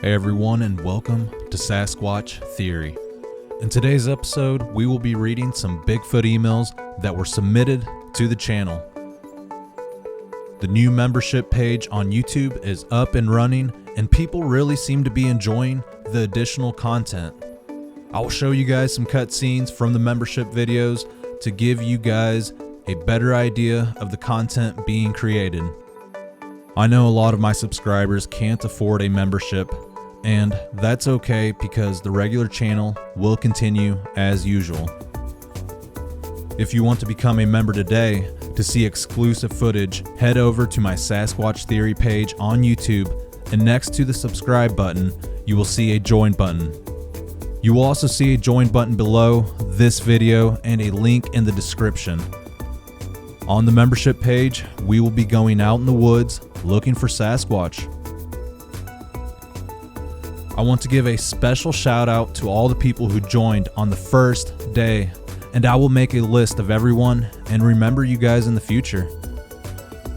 Hey everyone, and welcome to Sasquatch Theory. In today's episode, we will be reading some Bigfoot emails that were submitted to the channel. The new membership page on YouTube is up and running, and people really seem to be enjoying the additional content. I will show you guys some cutscenes from the membership videos to give you guys a better idea of the content being created. I know a lot of my subscribers can't afford a membership, and that's okay because the regular channel will continue as usual. If you want to become a member today to see exclusive footage, head over to my Sasquatch Theory page on YouTube, and next to the subscribe button, you will see a join button. You will also see a join button below this video and a link in the description. On the membership page, we will be going out in the woods looking for Sasquatch. I want to give a special shout out to all the people who joined on the first day, and I will make a list of everyone and remember you guys in the future.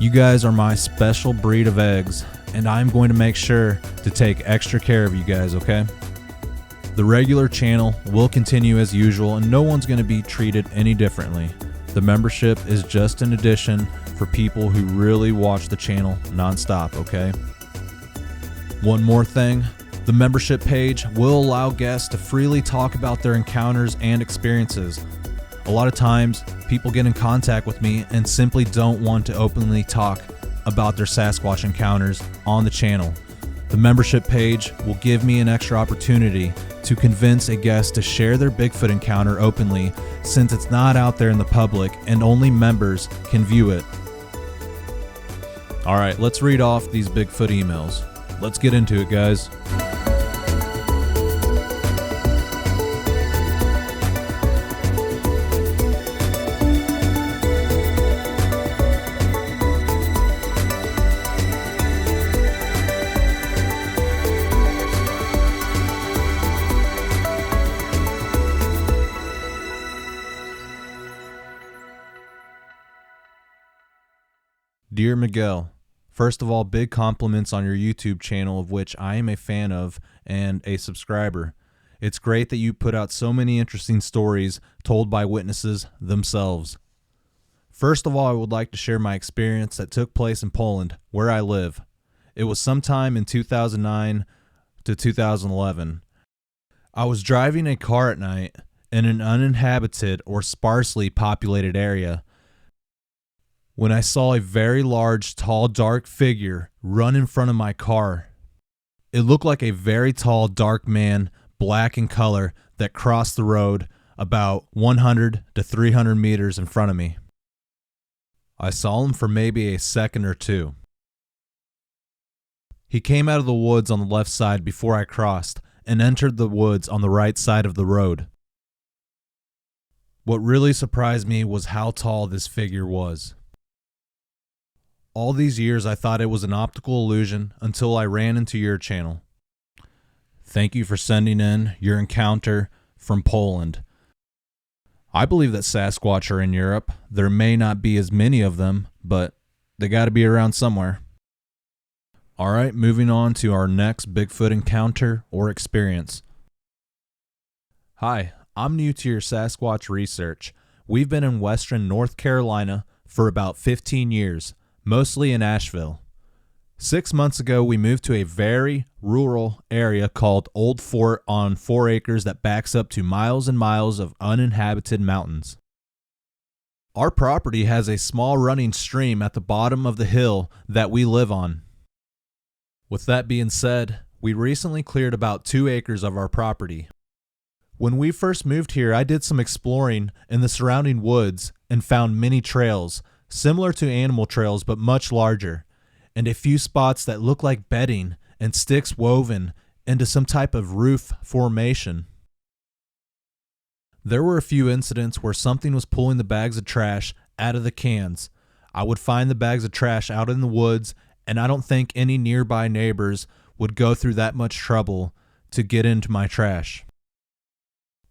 You guys are my special breed of eggs, and I'm going to make sure to take extra care of you guys, okay? The regular channel will continue as usual, and no one's going to be treated any differently. The membership is just an addition for people who really watch the channel nonstop, okay? One more thing. The membership page will allow guests to freely talk about their encounters and experiences. A lot of times, people get in contact with me and simply don't want to openly talk about their Sasquatch encounters on the channel. The membership page will give me an extra opportunity to convince a guest to share their Bigfoot encounter openly, since it's not out there in the public and only members can view it. Alright, let's read off these Bigfoot emails. Let's get into it, guys. Dear Miguel, first of all, big compliments on your YouTube channel, of which I am a fan of and a subscriber. It's great that you put out so many interesting stories told by witnesses themselves. First of all, I would like to share my experience that took place in Poland, where I live. It was sometime in 2009 to 2011. I was driving a car at night in an uninhabited or sparsely populated area when I saw a very large, tall, dark figure run in front of my car. It looked like a very tall, dark man, black in color, that crossed the road about 100 to 300 meters in front of me. I saw him for maybe a second or two. He came out of the woods on the left side before I crossed and entered the woods on the right side of the road. What really surprised me was how tall this figure was. All these years I thought it was an optical illusion until I ran into your channel. Thank you for sending in your encounter from Poland. I believe that Sasquatch are in Europe. There may not be as many of them, but they got to be around somewhere. Alright, moving on to our next Bigfoot encounter or experience. Hi, I'm new to your Sasquatch research. We've been in western North Carolina for about 15 years. Mostly in Asheville. 6 months ago, we moved to a very rural area called Old Fort on 4 acres that backs up to miles and miles of uninhabited mountains. Our property has a small running stream at the bottom of the hill that we live on. With that being said, we recently cleared about 2 acres of our property. When we first moved here, I did some exploring in the surrounding woods and found many trails, similar to animal trails but much larger, and a few spots that look like bedding and sticks woven into some type of roof formation. There were a few incidents where something was pulling the bags of trash out of the cans. I would find the bags of trash out in the woods, and I don't think any nearby neighbors would go through that much trouble to get into my trash.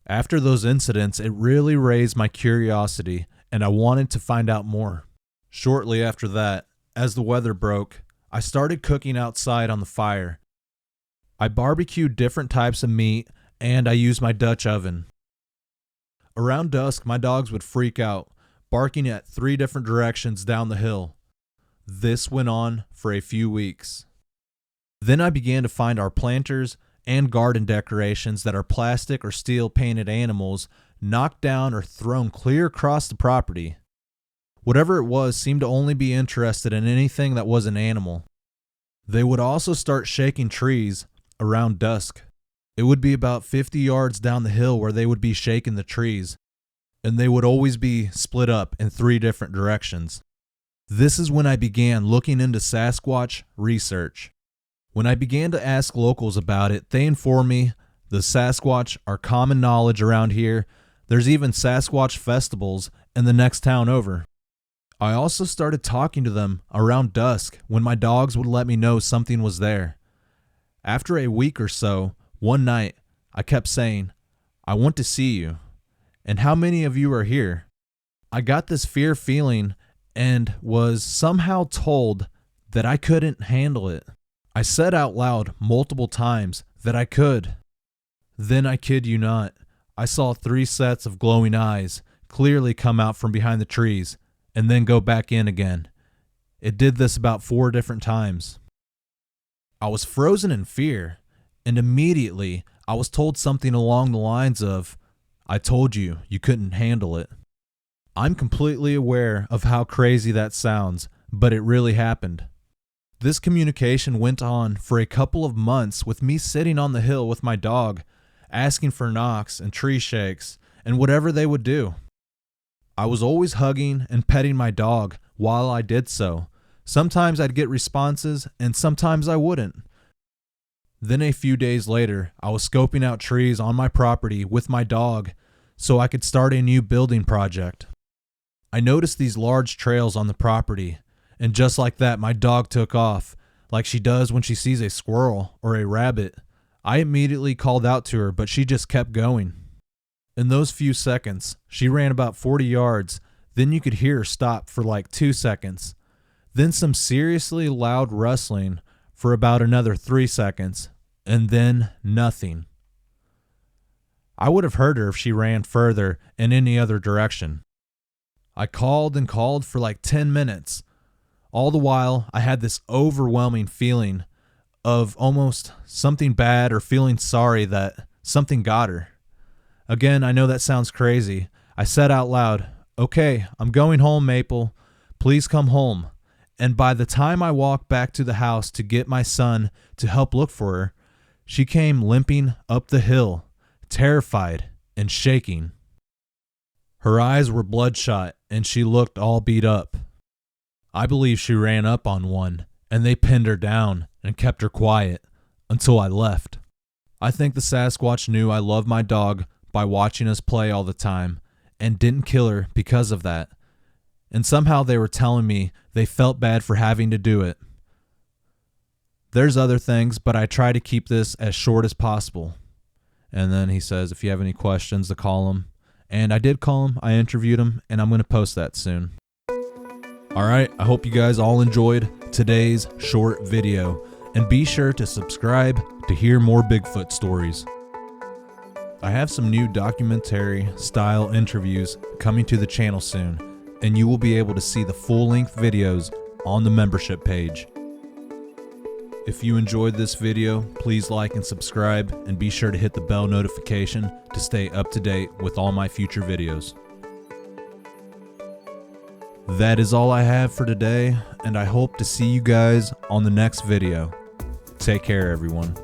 After those incidents, it really raised my curiosity, and I wanted to find out more. Shortly after that, as the weather broke, I started cooking outside on the fire. I barbecued different types of meat, and I used my Dutch oven. Around dusk, my dogs would freak out, barking at 3 different directions down the hill. This went on for a few weeks. Then I began to find our planters and garden decorations that are plastic or steel painted animals knocked down or thrown clear across the property. Whatever it was seemed to only be interested in anything that was an animal. They would also start shaking trees around dusk. It would be about 50 yards down the hill where they would be shaking the trees, and they would always be split up in 3 different directions. This is when I began looking into Sasquatch research. When I began to ask locals about it, they informed me the Sasquatch are common knowledge around here. There's even Sasquatch festivals in the next town over. I also started talking to them around dusk when my dogs would let me know something was there. After a week or so, one night, I kept saying, "I want to see you. And how many of you are here?" I got this fear feeling and was somehow told that I couldn't handle it. I said out loud multiple times that I could. Then, I kid you not, I saw 3 sets of glowing eyes clearly come out from behind the trees and then go back in again. It did this about 4 different times. I was frozen in fear, and immediately I was told something along the lines of, "I told you, you couldn't handle it." I'm completely aware of how crazy that sounds, but it really happened. This communication went on for a couple of months with me sitting on the hill with my dog, asking for knocks and tree shakes and whatever they would do. I was always hugging and petting my dog while I did so. Sometimes I'd get responses and sometimes I wouldn't. Then a few days later, I was scoping out trees on my property with my dog so I could start a new building project. I noticed these large trails on the property, and just like that, my dog took off, like she does when she sees a squirrel or a rabbit. I immediately called out to her, but she just kept going. In those few seconds, she ran about 40 yards, then you could hear her stop for like 2 seconds. Then some seriously loud rustling for about another 3 seconds, and then nothing. I would have heard her if she ran further in any other direction. I called and called for like 10 minutes. All the while, I had this overwhelming feeling of almost something bad or feeling sorry that something got her. Again, I know that sounds crazy. I said out loud, "Okay, I'm going home, Maple. Please come home." And by the time I walked back to the house to get my son to help look for her, she came limping up the hill, terrified and shaking. Her eyes were bloodshot and she looked all beat up. I believe she ran up on one and they pinned her down and kept her quiet until I left. I think the Sasquatch knew I loved my dog by watching us play all the time and didn't kill her because of that. And somehow they were telling me they felt bad for having to do it. There's other things, but I try to keep this as short as possible. And then he says, if you have any questions, to call him. And I did call him, I interviewed him, and I'm going to post that soon. Alright, I hope you guys all enjoyed today's short video. And be sure to subscribe to hear more Bigfoot stories. I have some new documentary style interviews coming to the channel soon, and you will be able to see the full-length videos on the membership page. If you enjoyed this video, please like and subscribe, and be sure to hit the bell notification to stay up to date with all my future videos. That is all I have for today, and I hope to see you guys on the next video. Take care, everyone.